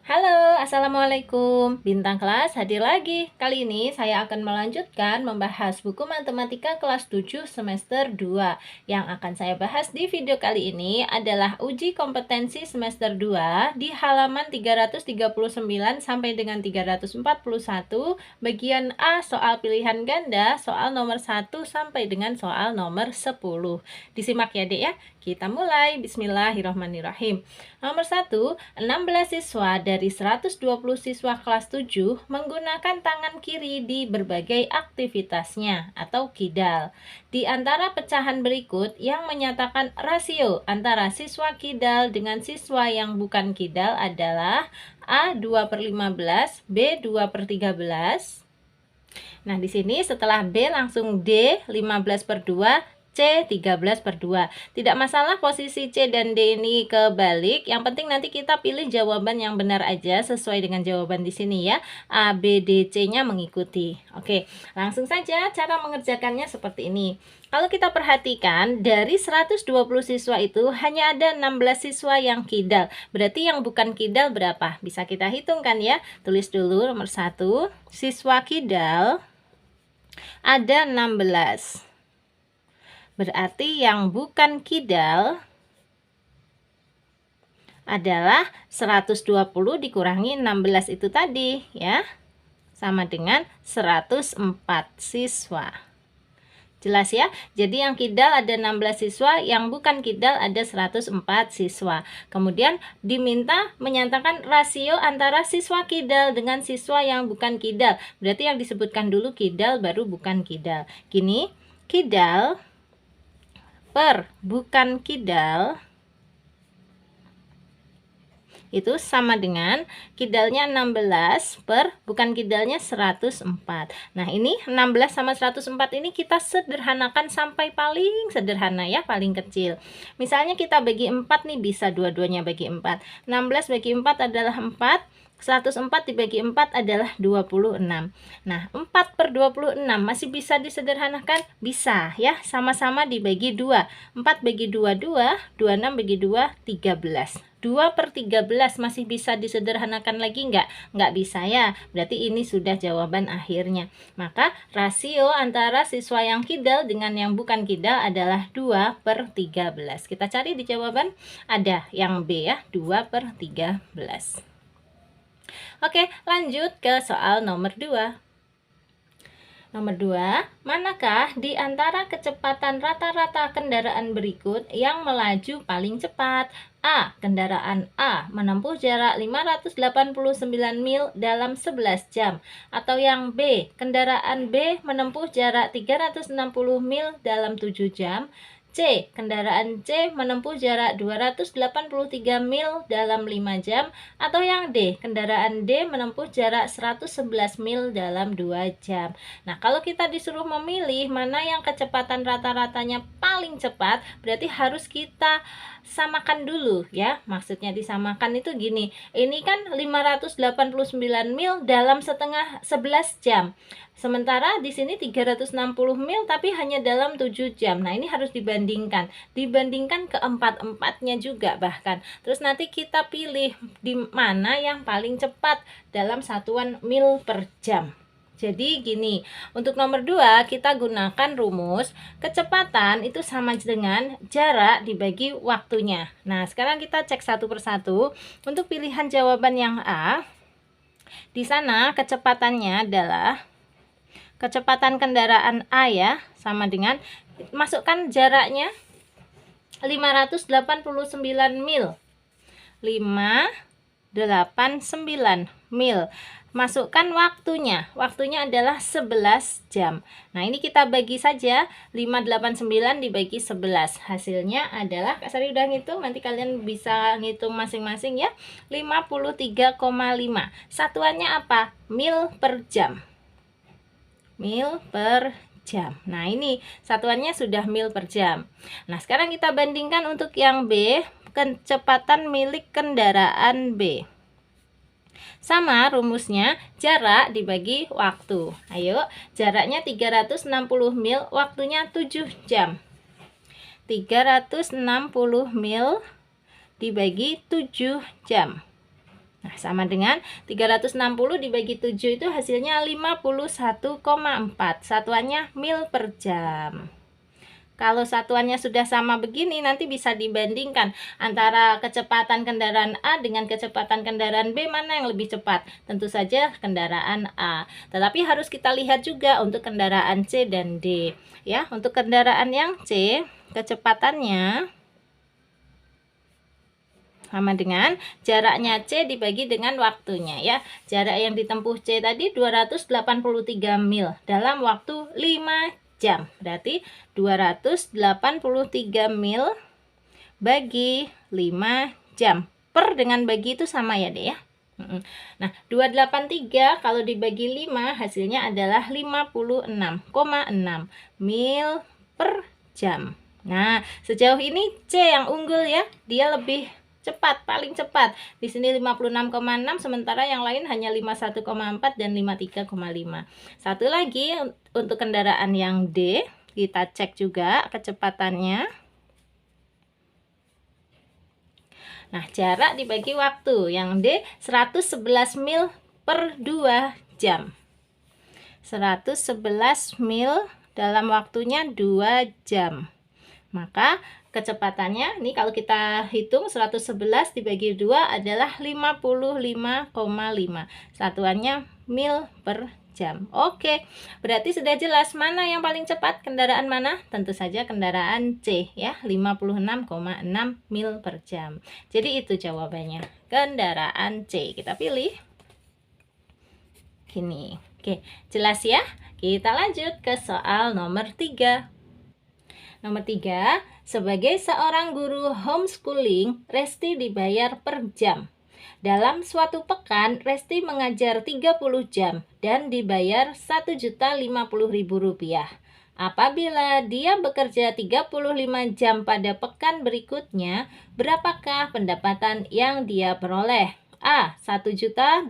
Halo, Assalamualaikum. Bintang kelas hadir lagi. Kali ini saya akan melanjutkan membahas buku matematika kelas 7 semester 2. Yang akan saya bahas di video kali ini adalah uji kompetensi semester 2 di halaman 339 sampai dengan 341, bagian A soal pilihan ganda, soal nomor 1 sampai dengan soal nomor 10. Disimak ya, Dek ya. Kita mulai. Bismillahirrahmanirrahim. Nomor 1, 16 siswa dari 120 siswa kelas 7 menggunakan tangan kiri di berbagai aktivitasnya atau kidal. Di antara pecahan berikut yang menyatakan rasio antara siswa kidal dengan siswa yang bukan kidal adalah A 2/15, B 2/13. Nah, di sini setelah B langsung D 15/2, C 13/2. Tidak masalah posisi C dan D ini kebalik, yang penting nanti kita pilih jawaban yang benar aja sesuai dengan jawaban di sini ya. A, B, D, C-nya mengikuti. Oke, langsung saja cara mengerjakannya seperti ini. Kalau kita perhatikan, dari 120 siswa itu hanya ada 16 siswa yang kidal. Berarti yang bukan kidal berapa? Bisa kita hitungkan ya. Tulis dulu nomor 1, siswa kidal ada 16. Berarti yang bukan kidal adalah 120 dikurangi 16 itu tadi ya. Sama dengan 104 siswa. Jelas ya? Jadi yang kidal ada 16 siswa, yang bukan kidal ada 104 siswa. Kemudian diminta menyatakan rasio antara siswa kidal dengan siswa yang bukan kidal. Berarti yang disebutkan dulu kidal baru bukan kidal. Gini, kidal per bukan kidal itu sama dengan kidalnya 16 per bukan kidalnya 104. Nah, ini 16 sama 104 ini kita sederhanakan sampai paling sederhana ya, paling kecil. Misalnya kita bagi 4 nih, bisa dua-duanya bagi 4. 16 bagi 4 adalah 4. 104 dibagi 4 adalah 26. Nah, 4/26 masih bisa disederhanakan? Bisa ya, sama-sama dibagi 2. 4 bagi 2, 2. 26 bagi 2, 13. 2/13 masih bisa disederhanakan lagi enggak? Enggak bisa ya, berarti ini sudah jawaban akhirnya. Maka rasio antara siswa yang kidal dengan yang bukan kidal adalah 2/13. Kita cari di jawaban, ada yang B ya, 2/13. Oke, lanjut ke soal nomor 2. Nomor 2, manakah di antara kecepatan rata-rata kendaraan berikut yang melaju paling cepat? A. Kendaraan A menempuh jarak 589 mil dalam 11 jam. Atau yang B, kendaraan B menempuh jarak 360 mil dalam 7 jam. C. Kendaraan C menempuh jarak 283 mil dalam 5 jam. Atau yang D. Kendaraan D menempuh jarak 111 mil dalam 2 jam. Nah, kalau kita disuruh memilih mana yang kecepatan rata-ratanya paling cepat, berarti harus kita samakan dulu ya. Maksudnya disamakan itu gini. Ini kan 589 mil dalam 11 jam. Sementara di sini 360 mil tapi hanya dalam 7 jam. Nah, ini harus dibandingkan. Dibandingkan keempat-empatnya juga bahkan. Terus nanti kita pilih di mana yang paling cepat dalam satuan mil per jam. Jadi gini, untuk nomor 2 kita gunakan rumus kecepatan itu sama dengan jarak dibagi waktunya. Nah, sekarang kita cek satu persatu. Untuk pilihan jawaban yang A, di sana kecepatannya adalah kecepatan kendaraan A ya, sama dengan, masukkan jaraknya 589 mil. 589 mil. Masukkan waktunya. Waktunya adalah 11 jam. Nah, ini kita bagi saja 589 dibagi 11. Hasilnya adalah, Kak Sari udah ngitung, nanti kalian bisa ngitung masing-masing ya. 53,5. Satuannya apa? Mil per jam. Mil per jam. Nah, ini satuannya sudah mil per jam. Nah, sekarang kita bandingkan untuk yang B, kecepatan milik kendaraan B. Sama rumusnya, jarak dibagi waktu. Ayo, jaraknya 360 mil, waktunya 7 jam. 360 mil dibagi 7 jam. Nah, sama dengan 360 dibagi 7 itu hasilnya 51,4. Satuannya mil per jam. Kalau satuannya sudah sama begini, nanti bisa dibandingkan antara kecepatan kendaraan A dengan kecepatan kendaraan B, mana yang lebih cepat. Tentu saja kendaraan A. Tetapi harus kita lihat juga untuk kendaraan C dan D. Ya, untuk kendaraan yang C, kecepatannya sama dengan jaraknya C dibagi dengan waktunya ya. Jarak yang ditempuh C tadi 283 mil dalam waktu 5 jam. Berarti 283 mil bagi 5 jam. Per dengan bagi itu sama ya, Dek ya. Nah, 283 kalau dibagi 5 hasilnya adalah 56,6 mil per jam. Nah, sejauh ini C yang unggul ya. Dia lebih cepat, paling cepat. Di sini 56,6 sementara yang lain hanya 51,4 dan 53,5. Satu lagi untuk kendaraan yang D, kita cek juga kecepatannya. Nah, jarak dibagi waktu. Yang D 111 mil per 2 jam. 111 mil dalam waktunya 2 jam. Maka kecepatannya, ini kalau kita hitung 111 dibagi 2 adalah 55,5. Satuannya mil per jam. Oke, berarti sudah jelas mana yang paling cepat, kendaraan mana? Tentu saja kendaraan C ya, 56,6 mil per jam. Jadi itu jawabannya, kendaraan C. Kita pilih gini. Oke, jelas ya? Kita lanjut ke soal nomor 3. Nomor 3, sebagai seorang guru homeschooling, Resti dibayar per jam. Dalam suatu pekan, Resti mengajar 30 jam dan dibayar Rp1.050.000. Apabila dia bekerja 35 jam pada pekan berikutnya, berapakah pendapatan yang dia peroleh? A. Rp1.025.000,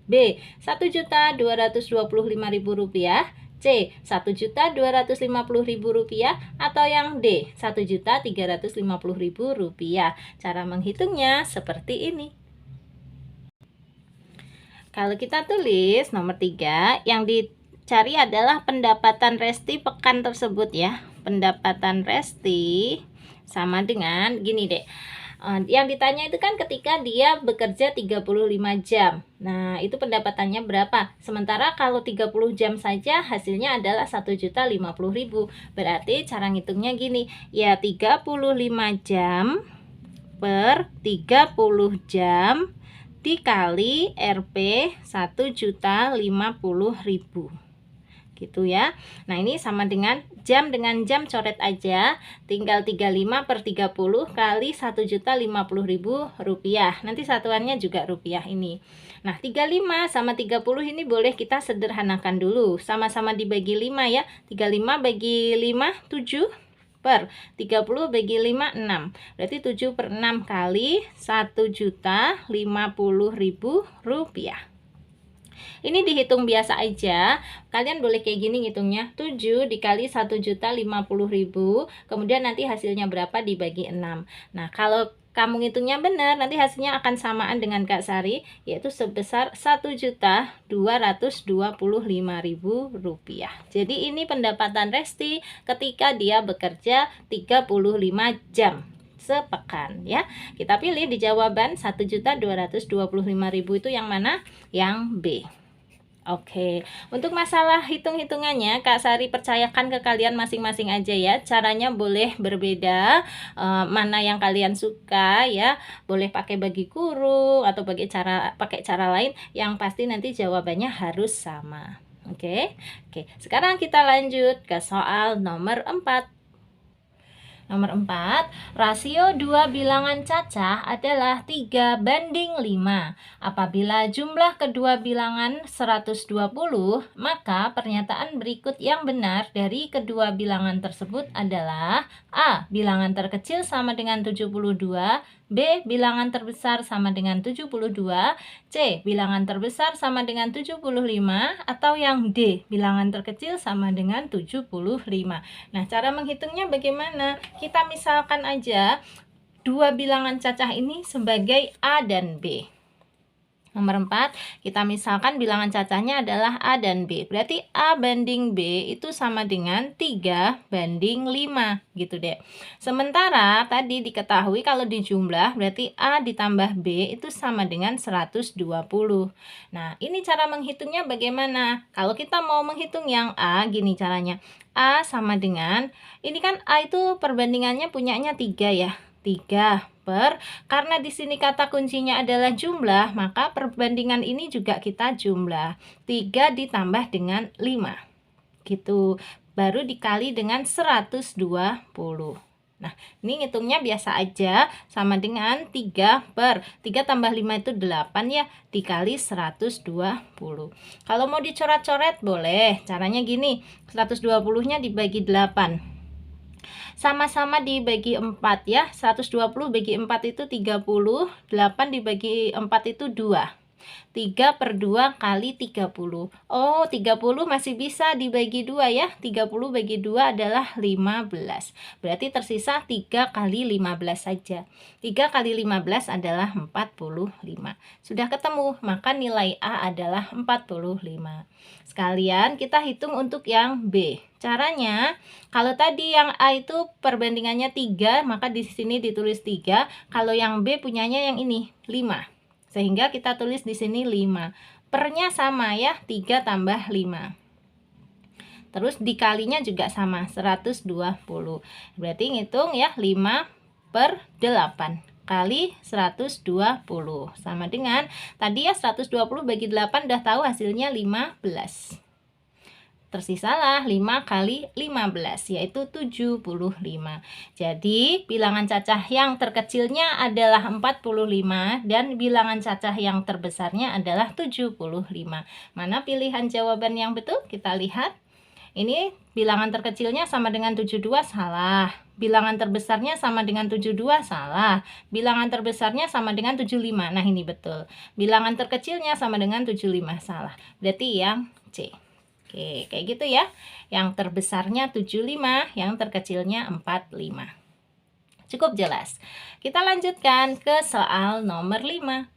B. Rp1.225.000, C. Rp1.250.000, atau yang D. Rp1.350.000. Cara menghitungnya seperti ini. Kalau kita tulis nomor 3, yang dicari adalah pendapatan Resti pekan tersebut ya. Pendapatan Resti sama dengan gini deh. Yang ditanya itu kan ketika dia bekerja 35 jam. Nah, itu pendapatannya berapa? Sementara kalau 30 jam saja hasilnya adalah Rp1.050.000. Berarti cara ngitungnya gini, ya 35 jam per 30 jam dikali Rp 1.050.000. Gitu ya. Nah, ini sama dengan jam coret aja, tinggal 35 per 30 kali Rp1.050.000. Nanti satuannya juga rupiah ini. Nah, 35 sama 30 ini boleh kita sederhanakan dulu. Sama-sama dibagi 5 ya. 35 bagi 5 7 per 30 bagi 5 6. Berarti 7 per 6 kali Rp1.050.000. Ini dihitung biasa aja. Kalian boleh kayak gini ngitungnya. 7 dikali 1.050.000. Kemudian nanti hasilnya berapa dibagi 6. Nah, kalau kamu ngitungnya benar, nanti hasilnya akan samaan dengan Kak Sari, yaitu sebesar Rp1.225.000. Jadi ini pendapatan Resti ketika dia bekerja 35 jam sepekan ya. Kita pilih di jawaban Rp1.225.000 itu yang mana? Yang B. Oke, untuk masalah hitung-hitungannya Kak Sari percayakan ke kalian masing-masing aja ya. Caranya boleh berbeda, mana yang kalian suka ya. Boleh pakai bagi kurung atau pakai cara lain. Yang pasti nanti jawabannya harus sama. Oke. Sekarang kita lanjut ke soal nomor 4. Nomor 4, rasio dua bilangan cacah adalah 3:5. Apabila jumlah kedua bilangan 120, maka pernyataan berikut yang benar dari kedua bilangan tersebut adalah A. Bilangan terkecil sama dengan 72, B. Bilangan terbesar sama dengan 72, C. Bilangan terbesar sama dengan 75, atau yang D. Bilangan terkecil sama dengan 75. Nah, cara menghitungnya bagaimana? Kita misalkan aja dua bilangan cacah ini sebagai A dan B. Nomor 4, kita misalkan bilangan cacahnya adalah A dan B. Berarti A banding B itu sama dengan 3 banding 5 gitu deh. Sementara tadi diketahui kalau dijumlah berarti A ditambah B itu sama dengan 120. Nah, ini cara menghitungnya bagaimana? Kalau kita mau menghitung yang A, gini caranya. A sama dengan, ini kan A itu perbandingannya punyanya 3 ya. 3 karena di sini kata kuncinya adalah jumlah, maka perbandingan ini juga kita jumlah. 3 ditambah dengan 5. Gitu. Baru dikali dengan 120. Nah, ini ngitungnya biasa aja, sama dengan 3 tambah 5 itu 8 ya, dikali 120. Kalau mau dicoret-coret boleh, caranya gini, 120-nya dibagi 8. Sama-sama dibagi 4 ya. 120 bagi 4 itu 30, 8 dibagi 4 itu 2. 3 per 2 kali 30. Oh, 30 masih bisa dibagi 2 ya. 30 bagi 2 adalah 15. Berarti tersisa 3 kali 15 saja. 3 kali 15 adalah 45. Sudah ketemu, maka nilai A adalah 45. Sekalian kita hitung untuk yang B. Caranya, kalau tadi yang A itu perbandingannya 3, maka di sini ditulis 3. Kalau yang B punyanya yang ini, 5. Sehingga kita tulis di sini 5. Pernya sama ya, 3 tambah 5. Terus dikalinya juga sama, 120. Berarti ngitung ya, 5 per 8 kali 120. Sama dengan, tadi ya 120 bagi 8 udah tahu hasilnya 15. Tersisalah 5 kali 15, yaitu 75. Jadi, bilangan cacah yang terkecilnya adalah 45 dan bilangan cacah yang terbesarnya adalah 75. Mana pilihan jawaban yang betul? Kita lihat. Ini bilangan terkecilnya sama dengan 72, salah. Bilangan terbesarnya sama dengan 72, salah. Bilangan terbesarnya sama dengan 75. Nah, ini betul. Bilangan terkecilnya sama dengan 75, salah. Berarti yang C. Oke, kayak gitu ya. Yang terbesarnya 75, yang terkecilnya 45. Cukup jelas. Kita lanjutkan ke soal nomor 5.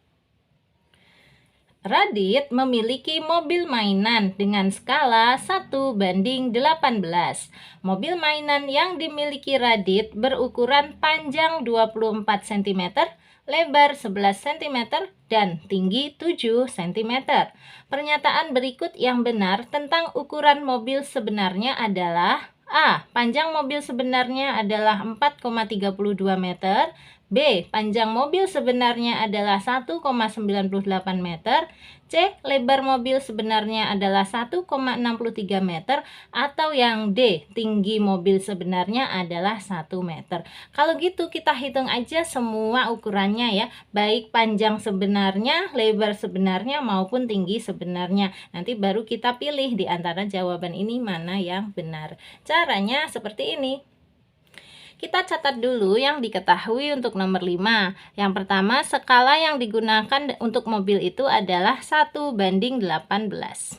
Radit memiliki mobil mainan dengan skala 1:18. Mobil mainan yang dimiliki Radit berukuran panjang 24 cm, lebar 11 cm, dan tinggi 7 cm. Pernyataan berikut yang benar tentang ukuran mobil sebenarnya adalah: A. Panjang mobil sebenarnya adalah 4,32 meter. B. Panjang mobil sebenarnya adalah 1,98 meter. C. Lebar mobil sebenarnya adalah 1,63 meter. Atau yang D. Tinggi mobil sebenarnya adalah 1 meter. Kalau gitu kita hitung aja semua ukurannya ya, baik panjang sebenarnya, lebar sebenarnya, maupun tinggi sebenarnya. Nanti baru kita pilih di antara jawaban ini mana yang benar. Caranya seperti ini. Kita catat dulu yang diketahui untuk nomor 5. Yang pertama, skala yang digunakan untuk mobil itu adalah 1:18.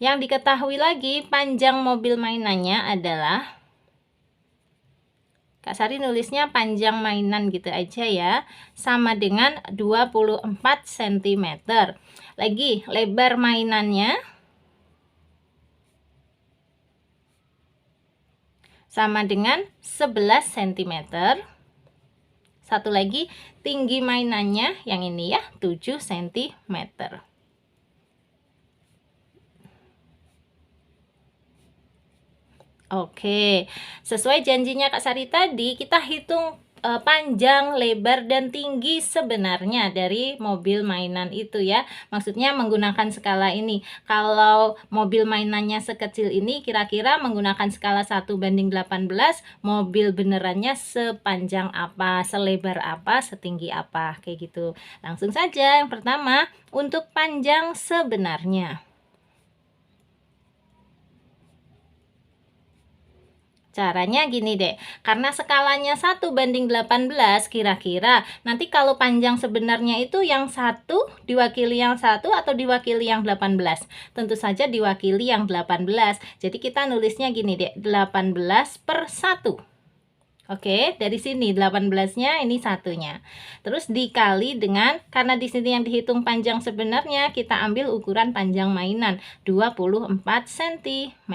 Yang diketahui lagi, panjang mobil mainannya adalah, Kak Sari nulisnya panjang mainan gitu aja ya, sama dengan 24 cm. Lagi, lebar mainannya sama dengan 11 cm. Satu lagi, tinggi mainannya yang ini ya, 7 cm. Oke, sesuai janjinya Kak Sari tadi, kita hitung panjang, lebar, dan tinggi sebenarnya dari mobil mainan itu ya. Maksudnya menggunakan skala ini. Kalau mobil mainannya sekecil ini, kira-kira menggunakan skala 1:18, mobil benerannya sepanjang apa, selebar apa, setinggi apa, kayak gitu. Langsung saja, yang pertama, untuk panjang sebenarnya. Caranya gini deh, karena skalanya 1:18, kira-kira nanti kalau panjang sebenarnya itu yang satu diwakili yang satu atau diwakili yang 18? Tentu saja diwakili yang 18. Jadi kita nulisnya gini deh, 18/1. Oke, dari sini 18-nya ini satunya. Terus dikali dengan, karena di sini yang dihitung panjang sebenarnya, kita ambil ukuran panjang mainan 24 cm.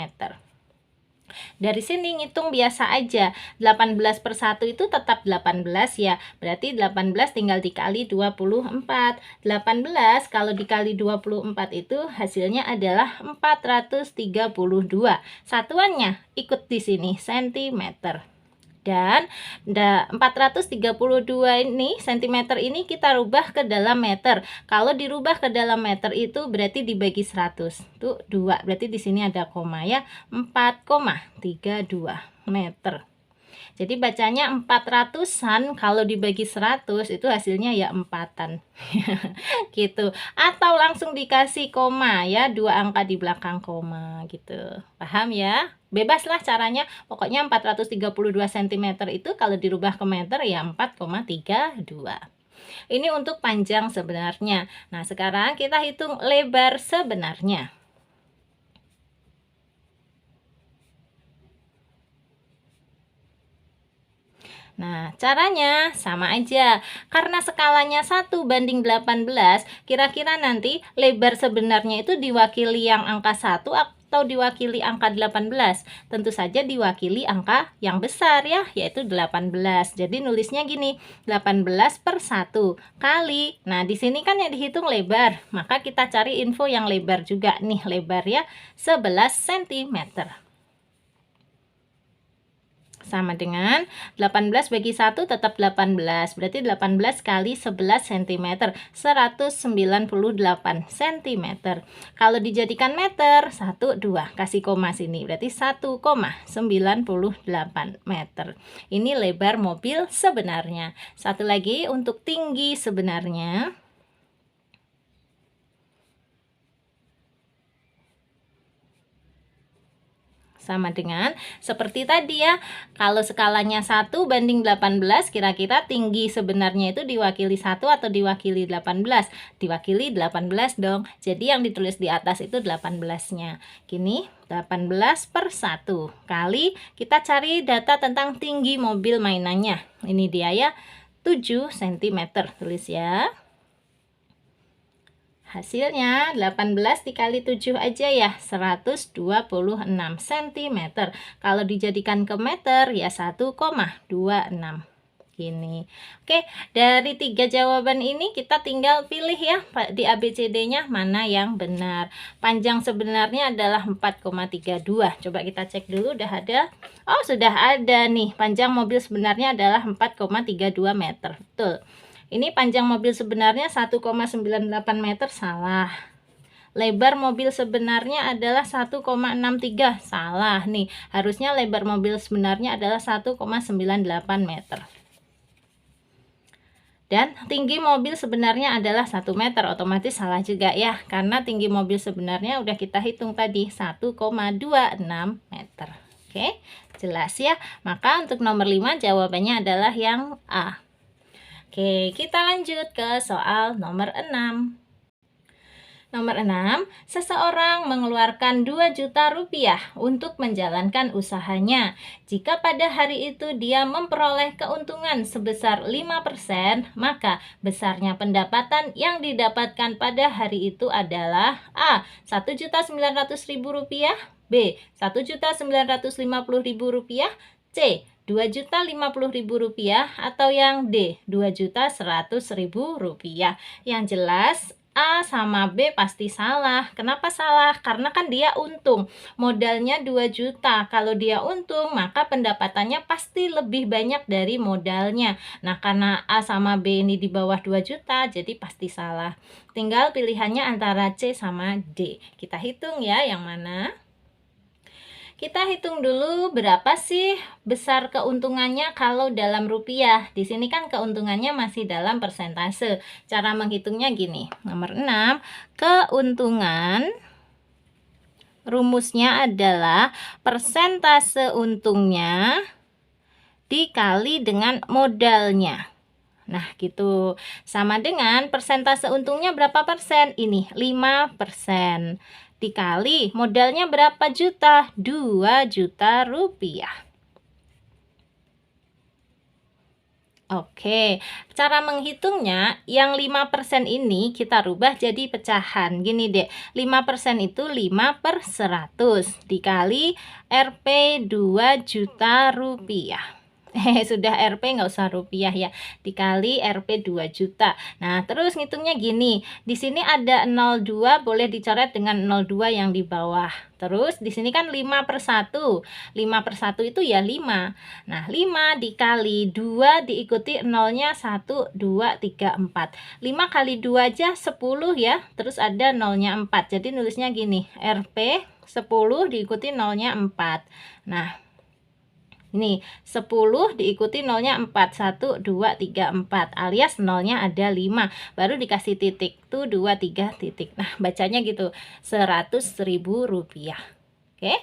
Dari sini ngitung biasa aja. 18 per 1 itu tetap 18 ya. Berarti 18 tinggal dikali 24. 18 kalau dikali 24 itu hasilnya adalah 432. Satuannya ikut di sini, cm. Dan 432 ini cm ini kita rubah ke dalam meter. Kalau dirubah ke dalam meter itu berarti dibagi 100. Tuh 2. Berarti di sini ada koma ya. 4,32 meter. Jadi bacanya 400-an, kalau dibagi 100 itu hasilnya ya 4-an. Gitu. Atau langsung dikasih koma ya, 2 angka di belakang koma gitu. Paham ya? Bebaslah caranya. Pokoknya 432 cm itu kalau dirubah ke meter ya 4,32. Ini untuk panjang sebenarnya. Nah, sekarang kita hitung lebar sebenarnya. Nah, caranya sama aja. Karena skalanya 1:18, kira-kira nanti lebar sebenarnya itu diwakili yang angka 1 atau diwakili angka 18? Tentu saja diwakili angka yang besar ya, yaitu 18. Jadi nulisnya gini, 18 per 1 kali. Nah, di sini kan yang dihitung lebar, maka kita cari info yang lebar juga nih, lebar ya, 11 cm. Sama dengan 18 bagi 1 tetap 18. Berarti 18 kali 11 cm, 198 cm. Kalau dijadikan meter, 1, 2, kasih koma sini. Berarti 1,98 meter. Ini lebar mobil sebenarnya. Satu lagi untuk tinggi sebenarnya. Sama dengan seperti tadi ya, kalau skalanya 1:18, kira-kira tinggi sebenarnya itu diwakili 1 atau diwakili 18? Diwakili 18 dong. Jadi yang ditulis di atas itu 18-nya. Gini, 18 per 1 kali, kita cari data tentang tinggi mobil mainannya. Ini dia ya, 7 cm. Tulis ya. Hasilnya 18 dikali 7 aja ya, 126 cm. Kalau dijadikan ke meter ya 1,26 gini. Oke, dari 3 jawaban ini kita tinggal pilih ya di ABCD-nya mana yang benar. Panjang sebenarnya adalah 4,32. Coba kita cek dulu, udah ada. Oh, sudah ada nih. Panjang mobil sebenarnya adalah 4,32 meter. Betul. Ini panjang mobil sebenarnya 1,98 meter, salah. Lebar mobil sebenarnya adalah 1,63, salah nih. Harusnya lebar mobil sebenarnya adalah 1,98 meter. Dan tinggi mobil sebenarnya adalah 1 meter, otomatis salah juga ya. Karena tinggi mobil sebenarnya udah kita hitung tadi, 1,26 meter. Oke, jelas ya. Maka untuk nomor 5 jawabannya adalah yang A. Oke, kita lanjut ke soal nomor 6. Nomor 6, seseorang mengeluarkan 2 juta rupiah untuk menjalankan usahanya. Jika pada hari itu dia memperoleh keuntungan sebesar 5%, maka besarnya pendapatan yang didapatkan pada hari itu adalah A. 1.900.000 rupiah, B. 1.950.000 rupiah, C. 2.050.000 rupiah, atau yang D. 2.100.000 rupiah. Yang jelas A sama B pasti salah. Kenapa salah? Karena kan dia untung. Modalnya 2 juta. Kalau dia untung, maka pendapatannya pasti lebih banyak dari modalnya. Nah, karena A sama B ini di bawah 2 juta, jadi pasti salah. Tinggal pilihannya antara C sama D. Kita hitung ya yang mana. Kita hitung dulu berapa sih besar keuntungannya kalau dalam rupiah. Di sini kan keuntungannya masih dalam persentase. Cara menghitungnya gini. Nomor 6, keuntungan rumusnya adalah persentase untungnya dikali dengan modalnya. Nah, gitu. Sama dengan persentase untungnya berapa persen? Ini 5%. Dikali modalnya berapa juta? 2 juta rupiah. Oke, cara menghitungnya yang 5% ini kita rubah jadi pecahan. Gini deh, 5% itu 5/100 dikali Rp 2 juta rupiah. Sudah Rp nggak usah rupiah ya, dikali Rp 2 juta. Nah, terus ngitungnya gini, di sini ada 02 boleh dicoret dengan 02 yang di bawah. Terus di sini kan 5/1. 5/1 itu ya 5. Nah, 5 dikali 2 diikuti nolnya 1, 2, 3, 4. 5 kali 2 aja 10 ya, terus ada nolnya 4. Jadi nulisnya gini, Rp 10 diikuti nolnya 4. Nah, ini 10 diikuti nolnya 4, 1, 2, 3, 4 alias nolnya ada 5 baru dikasih titik tuh 2, 3 titik. Nah, bacanya gitu, Rp100.000. Oke,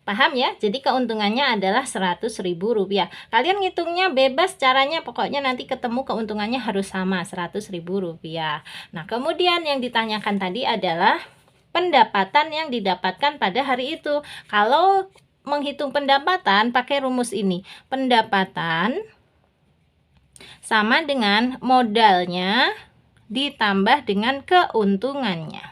paham ya? Jadi keuntungannya adalah Rp100.000. Kalian ngitungnya bebas caranya, pokoknya nanti ketemu keuntungannya harus sama, Rp100.000. Nah, kemudian yang ditanyakan tadi adalah pendapatan yang didapatkan pada hari itu. Kalau menghitung pendapatan pakai rumus ini. Pendapatan sama dengan modalnya ditambah dengan keuntungannya.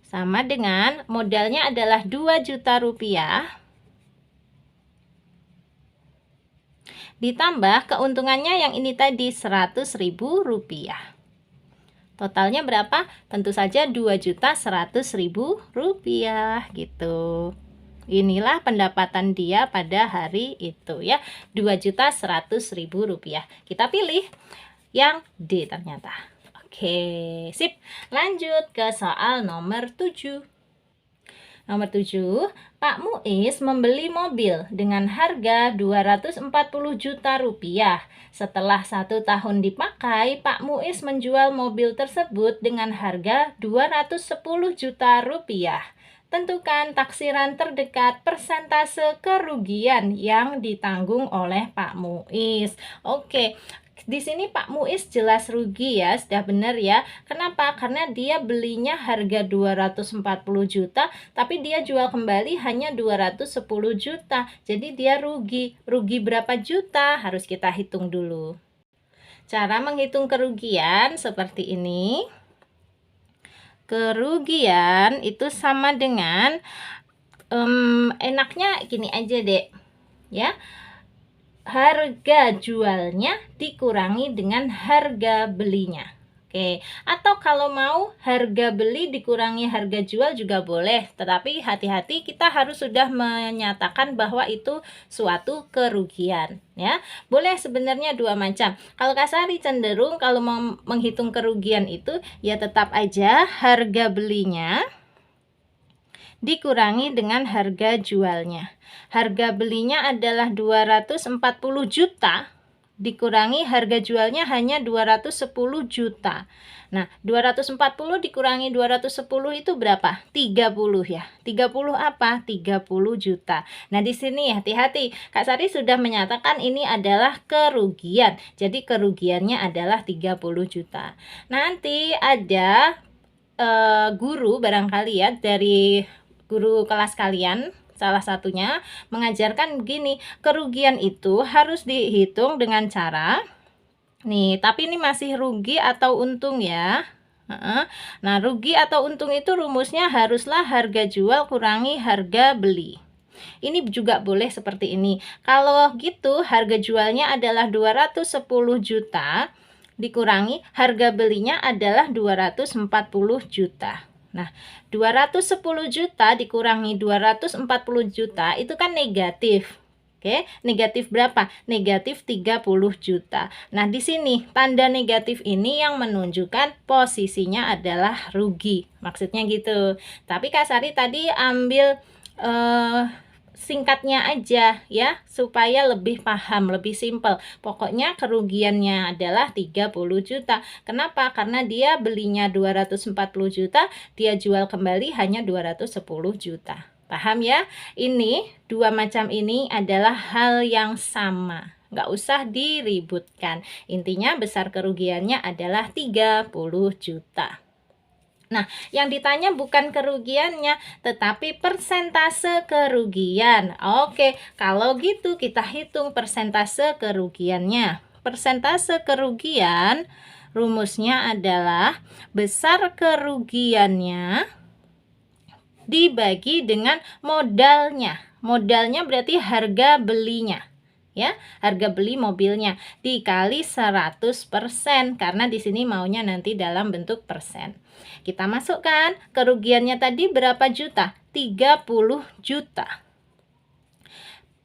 Sama dengan modalnya adalah 2 juta rupiah ditambah keuntungannya yang ini tadi Rp100.000. Totalnya berapa? Tentu saja Rp2.100.000 gitu. Inilah pendapatan dia pada hari itu ya, Rp2.100.000. Kita pilih yang D ternyata. Oke, sip. Lanjut ke soal nomor 7. Nomor 7, Pak Muiz membeli mobil dengan harga Rp240 juta. Setelah 1 tahun dipakai, Pak Muiz menjual mobil tersebut dengan harga Rp210 juta. Tentukan taksiran terdekat persentase kerugian yang ditanggung oleh Pak Muiz. Oke, di sini Pak Muiz jelas rugi ya, sudah benar ya. Kenapa? Karena dia belinya harga 240 juta, tapi dia jual kembali hanya 210 juta. Jadi dia rugi. Rugi berapa juta? Harus kita hitung dulu. Cara menghitung kerugian seperti ini. Kerugian itu sama dengan enaknya gini aja deh ya, harga jualnya dikurangi dengan harga belinya. Oke, atau kalau mau harga beli dikurangi harga jual juga boleh, tetapi hati-hati, kita harus sudah menyatakan bahwa itu suatu kerugian ya. Boleh sebenarnya dua macam. Kalau Kak Sari cenderung kalau mau menghitung kerugian itu ya tetap aja harga belinya dikurangi dengan harga jualnya. Harga belinya adalah 240 juta, dikurangi harga jualnya hanya 210 juta. Nah, 240 dikurangi 210 itu berapa? 30 ya. 30 apa? 30 juta. Nah, di sini hati-hati. Kak Sari sudah menyatakan ini adalah kerugian. Jadi kerugiannya adalah 30 juta. Nanti ada guru barangkali ya, dari guru kelas kalian salah satunya mengajarkan gini, kerugian itu harus dihitung dengan cara nih, tapi ini masih rugi atau untung ya. Nah, rugi atau untung itu rumusnya haruslah harga jual kurangi harga beli. Ini juga boleh seperti ini. Kalau gitu harga jualnya adalah 210 juta dikurangi harga belinya adalah 240 juta. Nah, 210 juta dikurangi 240 juta itu kan negatif. Oke, negatif berapa? Negatif 30 juta. Nah, di sini tanda negatif ini yang menunjukkan posisinya adalah rugi. Maksudnya gitu. Tapi Kak Sari tadi ambil singkatnya aja ya, supaya lebih paham, lebih simpel. Pokoknya kerugiannya adalah 30 juta. Kenapa? Karena dia belinya 240 juta, dia jual kembali hanya 210 juta. Paham ya? Ini dua macam ini adalah hal yang sama. Nggak usah diributkan. Intinya besar kerugiannya adalah 30 juta. Nah, yang ditanya bukan kerugiannya, tetapi persentase kerugian. Oke, kalau gitu kita hitung persentase kerugiannya. Persentase kerugian rumusnya adalah besar kerugiannya dibagi dengan modalnya. Modalnya berarti harga belinya. Ya, harga beli mobilnya dikali 100% karena di sini maunya nanti dalam bentuk persen. Kita masukkan kerugiannya tadi berapa juta? 30 juta.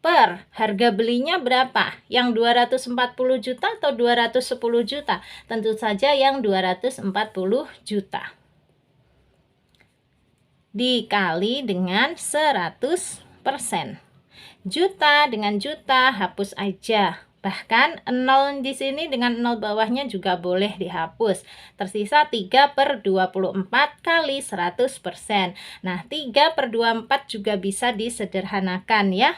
Per harga belinya berapa? Yang 240 juta atau 210 juta? Tentu saja yang 240 juta. Dikali dengan 100%. Juta dengan juta hapus aja. Bahkan 0 di sini dengan 0 bawahnya juga boleh dihapus. Tersisa 3/24 kali 100%. Nah, 3/24 juga bisa disederhanakan ya.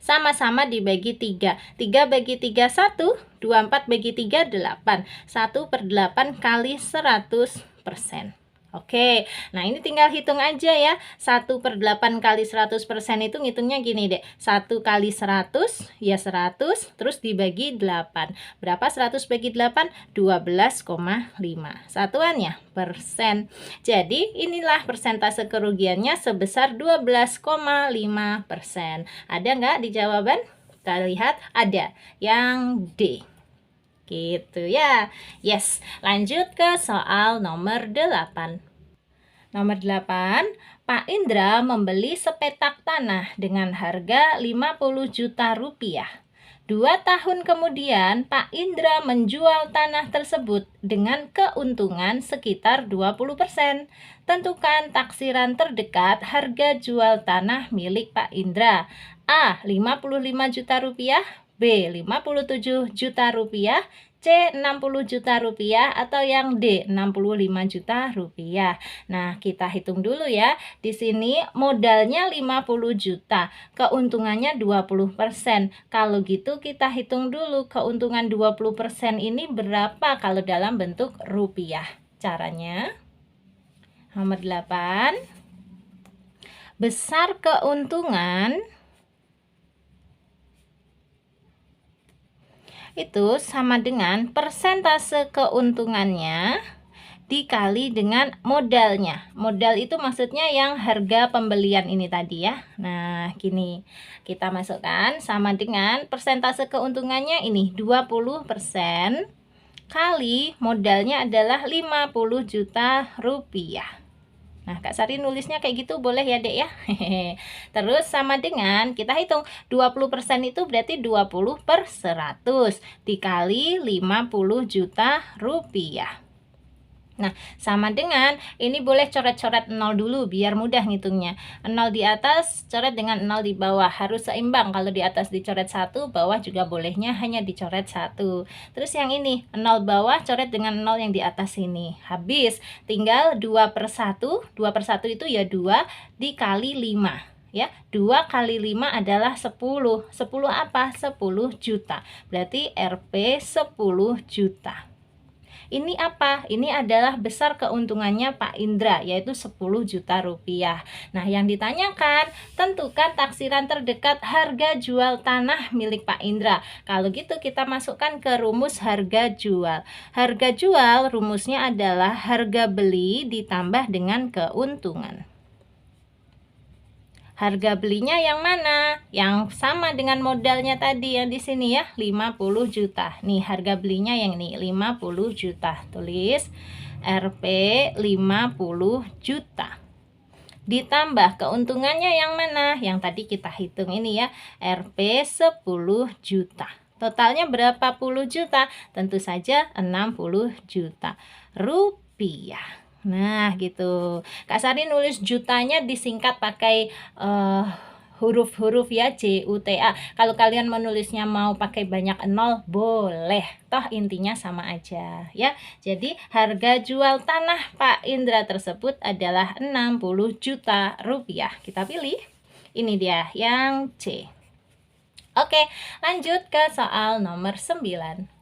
Sama-sama dibagi 3. 3 bagi 3 1, 24 bagi 3 8. 1/8 kali 100%. Oke, nah ini tinggal hitung aja ya. 1/8 kali 100% itu ngitungnya gini deh. 1 kali 100 ya 100, terus dibagi 8. Berapa 100 bagi 8? 12,5. Satuannya persen. Jadi inilah persentase kerugiannya sebesar 12,5%. Ada nggak di jawaban? Kita lihat ada. Yang D. Gitu ya. Yes, lanjut ke soal nomor 8. Nomor 8, Pak Indra membeli sepetak tanah dengan harga 50 juta rupiah. 2 tahun kemudian, Pak Indra menjual tanah tersebut dengan keuntungan sekitar 20%. Tentukan taksiran terdekat harga jual tanah milik Pak Indra. A. 55 juta rupiah, B. 57 juta rupiah, C. 60 juta rupiah, atau yang D. 65 juta rupiah. Nah, kita hitung dulu ya. Di sini modalnya 50 juta, keuntungannya 20%. Kalau gitu kita hitung dulu keuntungan 20% ini berapa kalau dalam bentuk rupiah. Caranya nomor 8. Besar keuntungan itu sama dengan persentase keuntungannya dikali dengan modalnya. Modal itu maksudnya yang harga pembelian ini tadi ya. Nah, gini. Kita masukkan sama dengan persentase keuntungannya ini 20% kali modalnya adalah 50 juta rupiah. Nah, Kak Sari nulisnya kayak gitu boleh ya, Dek ya? Terus sama dengan kita hitung 20% itu berarti 20/100 dikali 50 juta rupiah. Nah, sama dengan ini boleh coret-coret 0 dulu biar mudah ngitungnya. 0 di atas coret dengan 0 di bawah, harus seimbang. Kalau di atas dicoret 1, bawah juga bolehnya hanya dicoret 1. Terus yang ini 0 bawah coret dengan 0 yang di atas ini. Habis, tinggal 2/1. 2/1 itu ya 2 dikali 5. Ya, 2 kali 5 adalah 10. 10 apa? 10 juta. Berarti Rp 10 juta. Ini apa? Ini adalah besar keuntungannya Pak Indra, yaitu 10 juta rupiah. Nah, yang ditanyakan, tentukan taksiran terdekat harga jual tanah milik Pak Indra. Kalau gitu kita masukkan ke rumus harga jual. Harga jual rumusnya adalah harga beli ditambah dengan keuntungan. Harga belinya yang mana? Yang sama dengan modalnya tadi yang di sini ya, 50 juta. Nih, harga belinya yang ini 50 juta. Tulis Rp 50 juta. Ditambah keuntungannya yang mana? Yang tadi kita hitung ini ya, Rp 10 juta. Totalnya berapa puluh juta? Tentu saja 60 juta rupiah. Nah, gitu. Kak Sari nulis jutanya disingkat pakai huruf-huruf ya, JUTA. Kalau kalian menulisnya mau pakai banyak nol, boleh. Toh intinya sama aja ya. Jadi harga jual tanah Pak Indra tersebut adalah 60 juta rupiah. Kita pilih. Ini dia yang C. Oke, lanjut ke soal nomor 9.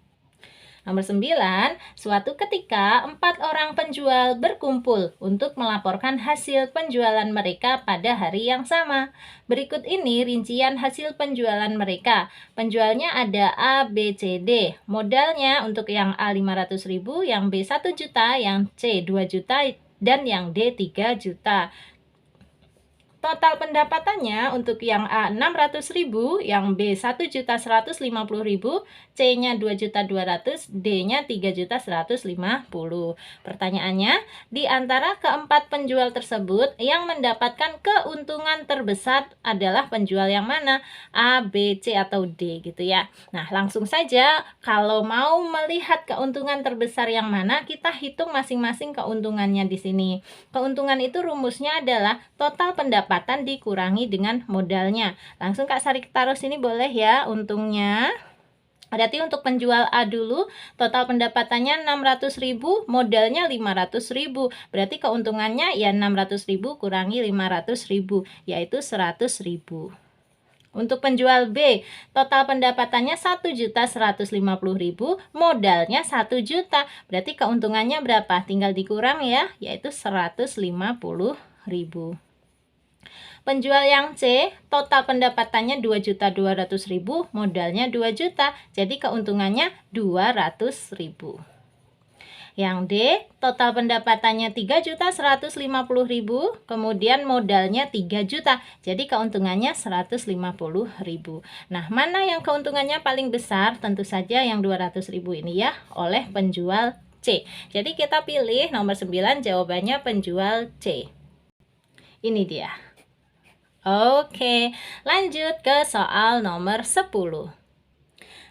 Nomor 9, suatu ketika 4 orang penjual berkumpul untuk melaporkan hasil penjualan mereka pada hari yang sama. Berikut ini rincian hasil penjualan mereka. Penjualnya ada A, B, C, D. Modalnya untuk yang A 500.000, yang B 1 juta, yang C 2 juta, dan yang D 3 juta. Total pendapatannya untuk yang A 600.000, yang B 1.150.000, C-nya 2.200.000, D-nya 3.150.000. Pertanyaannya, di antara keempat penjual tersebut yang mendapatkan keuntungan terbesar adalah penjual yang mana? A, B, C, atau D gitu ya. Nah, langsung saja kalau mau melihat keuntungan terbesar yang mana, kita hitung masing-masing keuntungannya di sini. Keuntungan itu rumusnya adalah total pendapatan dikurangi dengan modalnya. Langsung Kak Sari taruh sini boleh ya untungnya. Berarti untuk penjual A dulu, total pendapatannya 600.000, modalnya 500.000. Berarti keuntungannya ya 600.000 kurangi 500.000, yaitu 100.000. Untuk penjual B, total pendapatannya 1.150.000, modalnya 1 juta. Berarti keuntungannya berapa? Tinggal dikurang ya, yaitu 150.000. Penjual yang C, total pendapatannya 2.200.000, modalnya 2 juta. Jadi keuntungannya 200.000. Yang D, total pendapatannya 3.150.000, kemudian modalnya 3 juta. Jadi keuntungannya 150.000. Nah, mana yang keuntungannya paling besar? Tentu saja yang 200.000 ini ya, oleh penjual C. Jadi kita pilih nomor 9, jawabannya penjual C. Ini dia. Oke, lanjut ke soal nomor 10.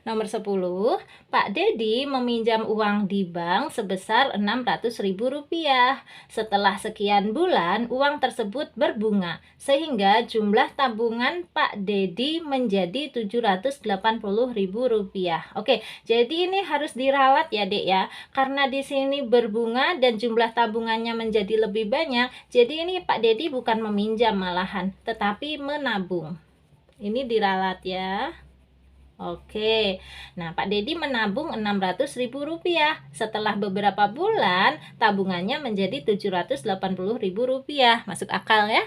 Nomor 10, Pak Dedi meminjam uang di bank sebesar Rp600.000. Setelah sekian bulan, uang tersebut berbunga, sehingga jumlah tabungan Pak Dedi menjadi Rp780.000. Oke, jadi ini harus diralat ya, Dek ya. Karena di sini berbunga dan jumlah tabungannya menjadi lebih banyak, jadi ini Pak Dedi bukan meminjam malahan, tetapi menabung. Ini diralat ya. Oke, nah Pak Dedi menabung Rp600.000. Setelah beberapa bulan, tabungannya menjadi Rp780.000. Masuk akal ya?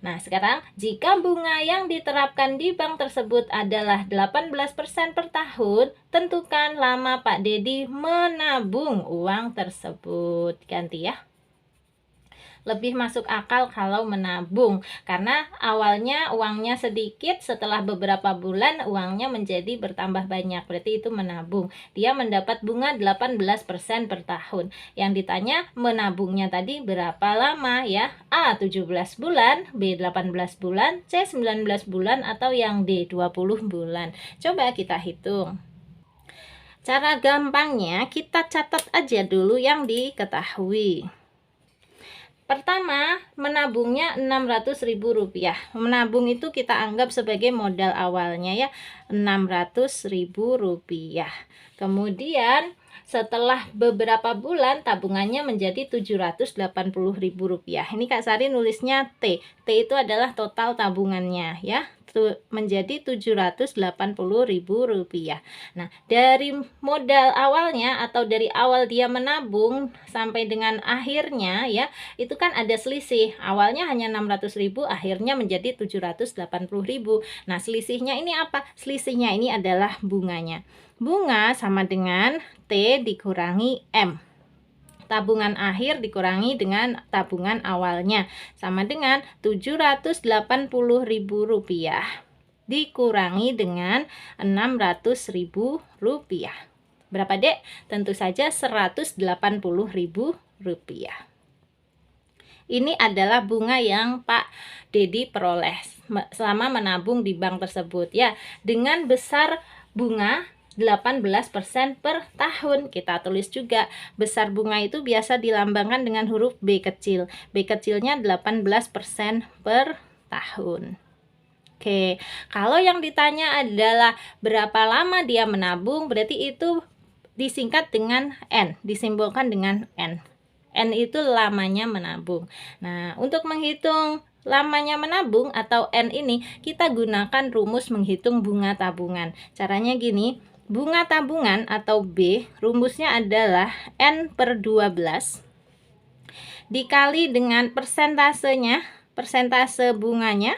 Nah, sekarang jika bunga yang diterapkan di bank tersebut adalah 18% per tahun, tentukan lama Pak Dedi menabung uang tersebut. Ganti ya. Lebih masuk akal kalau menabung, karena awalnya uangnya sedikit, setelah beberapa bulan uangnya menjadi bertambah banyak, berarti itu menabung. Dia mendapat bunga 18% per tahun. Yang ditanya menabungnya tadi berapa lama ya? A 17 bulan, B 18 bulan, C 19 bulan, atau yang D 20 bulan. Coba kita hitung. Cara gampangnya kita catat aja dulu yang diketahui. Pertama, menabungnya Rp600.000. Menabung itu kita anggap sebagai modal awalnya ya, Rp600.000. Kemudian setelah beberapa bulan tabungannya menjadi Rp780.000. Ini Kak Sari nulisnya T. T itu adalah total tabungannya ya, menjadi Rp780.000. Nah, dari modal awalnya atau dari awal dia menabung sampai dengan akhirnya ya, itu kan ada selisih. Awalnya hanya 600.000, akhirnya menjadi 780.000. Nah, selisihnya ini apa? Selisihnya ini adalah bunganya. Bunga sama dengan T dikurangi M. Tabungan akhir dikurangi dengan tabungan awalnya, sama dengan Rp780.000 dikurangi dengan Rp600.000. Berapa, Dek? Tentu saja Rp180.000. Ini adalah bunga yang Pak Dedi peroleh selama menabung di bank tersebut ya, dengan besar bunga 18% per tahun. Kita tulis juga besar bunga itu biasa dilambangkan dengan huruf B kecil. B kecilnya 18% per tahun. Oke, kalau yang ditanya adalah berapa lama dia menabung, berarti itu disingkat dengan N, disimbolkan dengan N. N itu lamanya menabung. Nah, untuk menghitung lamanya menabung atau N ini, kita gunakan rumus menghitung bunga tabungan. Caranya gini, bunga tabungan atau B, rumusnya adalah N/12 dikali dengan persentasenya, persentase bunganya,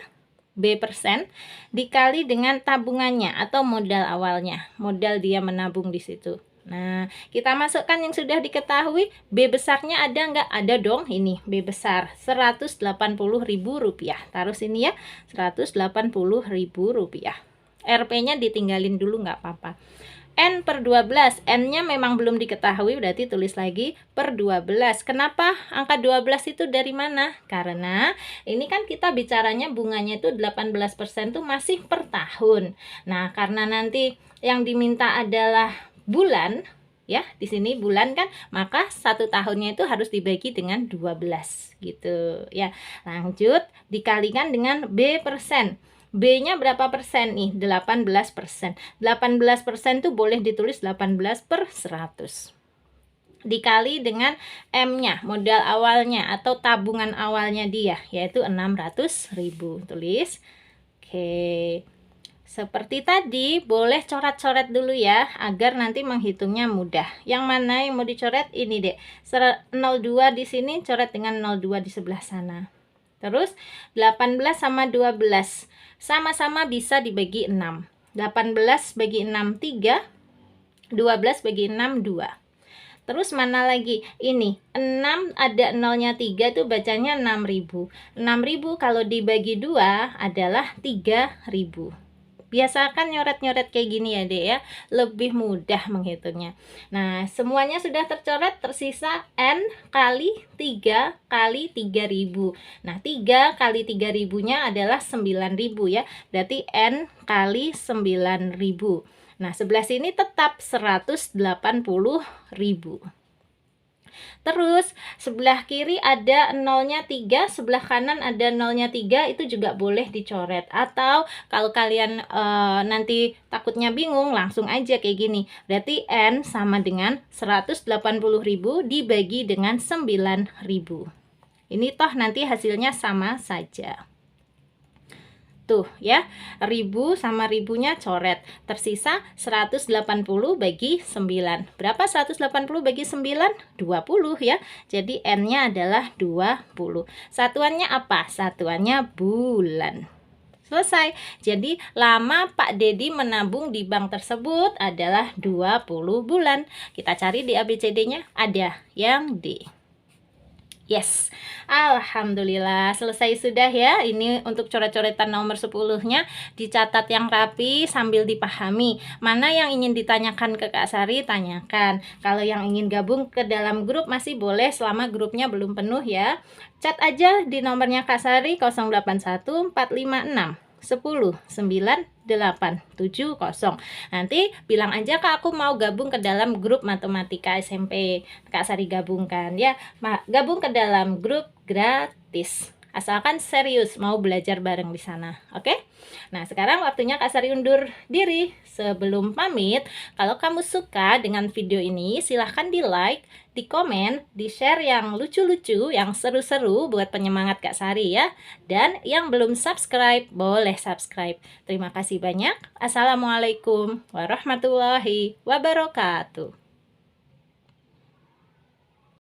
B persen, dikali dengan tabungannya atau modal awalnya, modal dia menabung di situ. Nah, kita masukkan yang sudah diketahui. B besarnya ada nggak? Ada dong, ini B besar, Rp180.000. Taruh sini ya, Rp180.000. RP-nya ditinggalin dulu nggak apa-apa. N/12, N-nya memang belum diketahui, berarti tulis lagi per 12. Kenapa angka 12 itu dari mana? Karena ini kan kita bicaranya bunganya itu 18% tuh masih per tahun. Nah, karena nanti yang diminta adalah bulan, ya, di sini bulan kan, maka 1 tahunnya itu harus dibagi dengan 12 gitu ya. Lanjut, dikalikan dengan B persen. B-nya berapa persen nih? 18%. 18% tuh boleh ditulis 18/100. Dikali dengan M-nya, modal awalnya atau tabungan awalnya dia, yaitu 600.000. Tulis. Oke. Seperti tadi, boleh coret-coret dulu ya, agar nanti menghitungnya mudah. Yang mana yang mau dicoret? Ini deh. 02 di sini, coret dengan 02 di sebelah sana. Terus 18 sama 12 sama-sama bisa dibagi 6. 18 bagi 6 3, 12 bagi 6 2. Terus mana lagi? Ini 6 ada nolnya 3 itu bacanya 6.000. 6.000 kalau dibagi 2 adalah 3.000. Biasakan nyoret-nyoret kayak gini ya dek ya, lebih mudah menghitungnya. Nah, semuanya sudah tercoret, tersisa N kali 3 kali 3.000. Nah, 3 kali 3.000-nya adalah 9.000 ya, berarti N kali 9.000. Nah, sebelah sini tetap 180.000. Terus sebelah kiri ada nolnya 3, sebelah kanan ada nolnya 3, itu juga boleh dicoret. Atau kalau kalian nanti takutnya bingung, langsung aja kayak gini. Berarti N sama dengan 180.000 dibagi dengan 9.000. Ini toh nanti hasilnya sama saja. Tuh ya, 1000 sama ribunya coret. Tersisa 180 bagi 9. Berapa 180 bagi 9? 20 ya. Jadi N-nya adalah 20. Satuannya apa? Satuannya bulan. Selesai. Jadi lama Pak Dedi menabung di bank tersebut adalah 20 bulan. Kita cari di ABCD-nya, ada yang D. Yes, alhamdulillah selesai sudah ya. Ini untuk coret-coretan nomor 10-nya, dicatat yang rapi sambil dipahami. Mana yang ingin ditanyakan ke Kak Sari, tanyakan. Kalau yang ingin gabung ke dalam grup masih boleh selama grupnya belum penuh ya. Chat aja di nomornya Kak Sari 081 456 10 9 8 7 0. Nanti bilang aja Kak, aku mau gabung ke dalam grup matematika SMP. Kak Sari gabungkan ya. Gabung ke dalam grup gratis. Asalkan serius mau belajar bareng di sana. Oke? Nah, sekarang waktunya Kak Sari undur diri. Sebelum pamit, kalau kamu suka dengan video ini, silahkan di like, di komen, di share yang lucu-lucu, yang seru-seru buat penyemangat Kak Sari ya. Dan yang belum subscribe, boleh subscribe. Terima kasih banyak. Assalamualaikum warahmatullahi wabarakatuh.